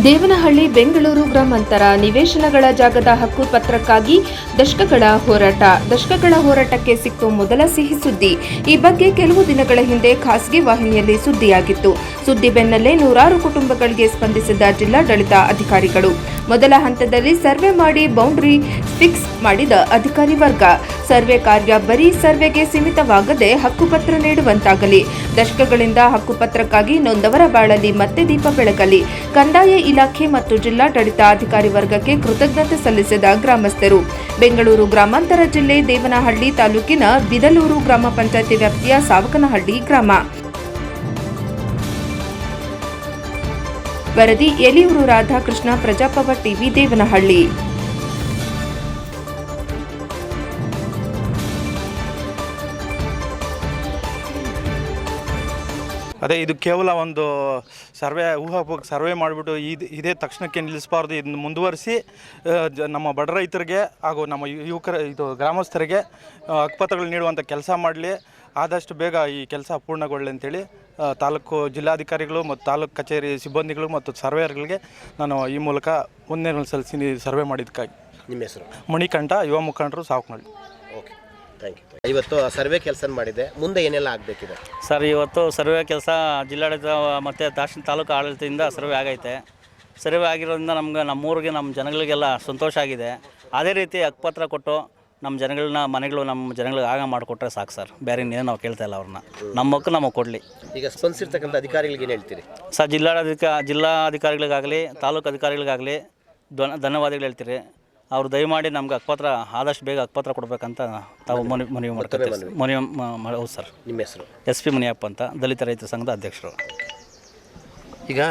ದೇವನಹಳ್ಳಿ ಬೆಂಗಳೂರು ಗ್ರಾಮಾಂತರ ನಿವೇಶನಗಳ ಜಾಗದ ಹಕ್ಕು ಪತ್ರಕ್ಕಾಗಿ ದಶಕಗಳ ಹೋರಾಟಕ್ಕೆ ಸಿಕ್ಕು ಮೊದಲ ಸಿಹಿ ಸುದ್ದಿ. ಈ ಬಗ್ಗೆ ಕೆಲವು ದಿನಗಳ ಹಿಂದೆ ಖಾಸಗಿ ವಾಹಿನಿಯಲ್ಲಿ ಸುದ್ದಿಯಾಗಿತ್ತು. ಸುದ್ದಿ ಬೆನ್ನಲ್ಲೇ ನೂರಾರು ಕುಟುಂಬಗಳಿಗೆ ಸ್ಪಂದಿಸಿದ ಜಿಲ್ಲಾಡಳಿತ ಅಧಿಕಾರಿಗಳು. ಮೊದಲ ಹಂತದಲ್ಲಿ ಸರ್ವೆ ಮಾಡಿ ಬೌಂಡರಿ ಫಿಕ್ಸ್ ಮಾಡಿದ ಅಧಿಕಾರಿ ವರ್ಗ. ಸರ್ವೆ ಕಾರ್ಯ ಬರೀ ಸರ್ವೆಗೆ ಸೀಮಿತವಾಗದೆ ಹಕ್ಕುಪತ್ರ ನೀಡುವಂತಾಗಲಿ. ದಶಕಗಳಿಂದ ಹಕ್ಕುಪತ್ರಕ್ಕಾಗಿ ನೊಂದವರ ಬಾಳಲ್ಲಿ ಮತ್ತೆ ದೀಪ ಬೆಳಗಲಿ. ಕಂದಾಯ ಇಲಾಖೆ ಮತ್ತು ಜಿಲ್ಲಾಡಳಿತ ಅಧಿಕಾರಿ ವರ್ಗಕ್ಕೆ ಕೃತಜ್ಞತೆ ಸಲ್ಲಿಸಿದ ಗ್ರಾಮಸ್ಥರು. ಬೆಂಗಳೂರು ಗ್ರಾಮಾಂತರ ಜಿಲ್ಲೆ ದೇವನಹಳ್ಳಿ ತಾಲೂಕಿನ ಬಿದಲೂರು ಗ್ರಾಮ ಪಂಚಾಯಿತಿ ವ್ಯಾಪ್ತಿಯ ಸಾವಕನಹಳ್ಳಿ ಗ್ರಾಮ. ವರದಿ ಎಲಿಯೂರು ರಾಧಾಕೃಷ್ಣ, ಪ್ರಜಾಪವ ಟಿವಿ, ದೇವನಹಳ್ಳಿ. ಅದೇ ಇದು ಕೇವಲ ಒಂದು ಸರ್ವೆ ಮಾಡಿಬಿಟ್ಟು ಇದೇ ತಕ್ಷಣಕ್ಕೆ ನಿಲ್ಲಿಸಬಾರ್ದು. ಇದನ್ನು ಮುಂದುವರಿಸಿ ನಮ್ಮ ಬಡ ರೈತರಿಗೆ ಹಾಗೂ ನಮ್ಮ ಗ್ರಾಮಸ್ಥರಿಗೆ ಹಕ್ಕುಪತ್ರಗಳು ನೀಡುವಂಥ ಕೆಲಸ ಮಾಡಲಿ. ಆದಷ್ಟು ಬೇಗ ಈ ಕೆಲಸ ಪೂರ್ಣಗೊಳ್ಳಲಿ ಅಂತೇಳಿ ತಾಲೂಕು ಜಿಲ್ಲಾಧಿಕಾರಿಗಳು ಮತ್ತು ತಾಲೂಕು ಕಚೇರಿ ಸಿಬ್ಬಂದಿಗಳು ಮತ್ತು ಸರ್ವೇಯರ್ಗಳಿಗೆ ನಾನು ಈ ಮೂಲಕ ಮುಂದೆ ಸಲ್ಲಿಸಿ ಸರ್ವೆ ಮಾಡಿದ್ದಕ್ಕಾಗಿ. ನಿಮ್ಮ ಹೆಸರು? ಮಣಿಕಂಠ, ಯುವ ಮುಖಂಡರು, ಸಾವಕನಹಳ್ಳಿ. Okay, thank you. ಇವತ್ತು ಸರ್ವೆ ಕೆಲಸ ಮಾಡಿದೆ, ಮುಂದೆ ಏನೆಲ್ಲ ಆಗಬೇಕಿದೆ ಸರ್? ಇವತ್ತು ಸರ್ವೆ ಕೆಲಸ ಜಿಲ್ಲಾಡಳಿತ ಮತ್ತು ತಾಲೂಕು ಆಡಳಿತದಿಂದ ಸರ್ವೆ ಆಗೈತೆ. ಸರ್ವೆ ಆಗಿರೋದ್ರಿಂದ ನಮ್ಮೂರಿಗೆ, ನಮ್ಮ ಜನಗಳಿಗೆಲ್ಲ ಸಂತೋಷ ಆಗಿದೆ. ಅದೇ ರೀತಿ ಹಕ್ಕುಪತ್ರ ಕೊಟ್ಟು ನಮ್ಮ ಜನಗಳಿಗೆ ಆಗ ಮಾಡಿಕೊಟ್ರೆ ಸಾಕು ಸರ್. ಬೇರೆ ಇನ್ನೇನು ನಾವು ಕೇಳ್ತಾ ಇಲ್ಲ ಅವ್ರನ್ನ. ನಮ್ಮ ಹಕ್ಕು ನಮಗೆ ಕೊಡಲಿ. ಈಗ ಸ್ಪಂದಿಸಿರ್ತಕ್ಕಂಥ ಅಧಿಕಾರಿಗಳಿಗೆ ಏನು ಹೇಳ್ತೀರಿ ಸರ್? ಜಿಲ್ಲಾಧಿಕಾರಿಗಳಿಗಾಗಲಿ ತಾಲೂಕು ಅಧಿಕಾರಿಗಳಿಗಾಗಲಿ ಧನ್ಯವಾದಗಳು ಹೇಳ್ತೀರಿ. ಅವರು ದಯಮಾಡಿ ನಮ್ಗೆ ಹಕ್ಕುಪತ್ರ ಆದಷ್ಟು ಬೇಗ ಹಕ್ಕುಪತ್ರ ಕೊಡಬೇಕಂತ ತಾವು ಮನವಿ ಮಾಡ್ಕೊತೀವಿ. ಹೌದು ಸರ್. ನಿಮ್ಮ ಹೆಸರು? SP ಮುನಿಯಪ್ಪ ಅಂತ, ದಲಿತ ರೈತ ಸಂಘದ ಅಧ್ಯಕ್ಷರು. ಈಗ